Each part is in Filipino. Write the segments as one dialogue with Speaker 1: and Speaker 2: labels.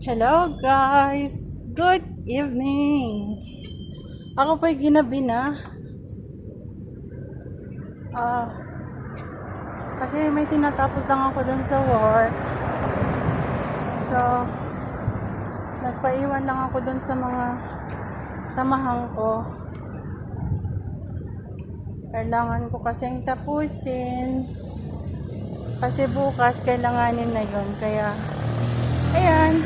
Speaker 1: Hello guys! Good evening! Ako po'y ginabi na. Ah, kasi may tinatapos lang ako dun sa work. So, nagpaiwan lang ako dun sa mga samahan ko. Kailangan ko kasing tapusin. Kasi bukas kailanganin na yon. Kaya, ayan.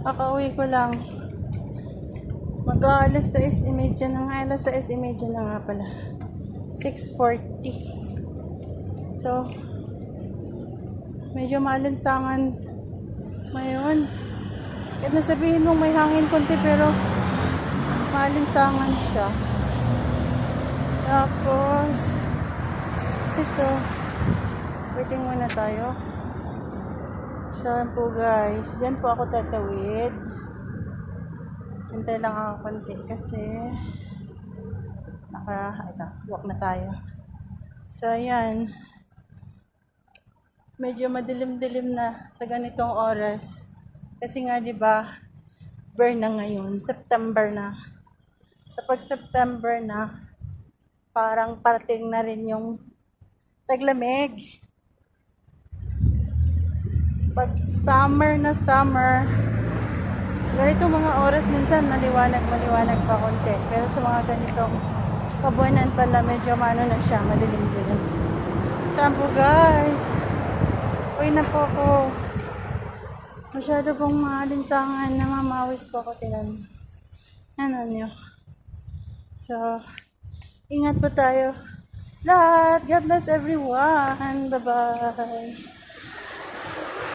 Speaker 1: Kakauwi ko lang. Mag-aalas 6:30 na nga. Alas 6:30 na nga pala. 6:40. So, medyo malinsangan ngayon. Kahit nasabihin mong may hangin konti pero malinsangan siya. Tapos, ito. Waiting muna tayo. So, po guys. Diyan po ako tatawid. Hintay lang ako konti kasi ito, walk na tayo. So, ayan. Medyo madilim-dilim na sa ganitong oras. Kasi nga, di ba, burn na ngayon. September na. Sa pag-September na, parang parating na rin yung taglamig. Pag summer na summer, ganito mga oras minsan maliwanag pa konti. Pero sa mga ganitong kabuanan pala, medyo na siya, madilim-dilim. Saan po guys? Uy na po ako. Masyado pong malinsangan, namamawis po ako, tinan. Ano nyo? So, ingat po tayo lahat. God bless everyone. Bye-bye.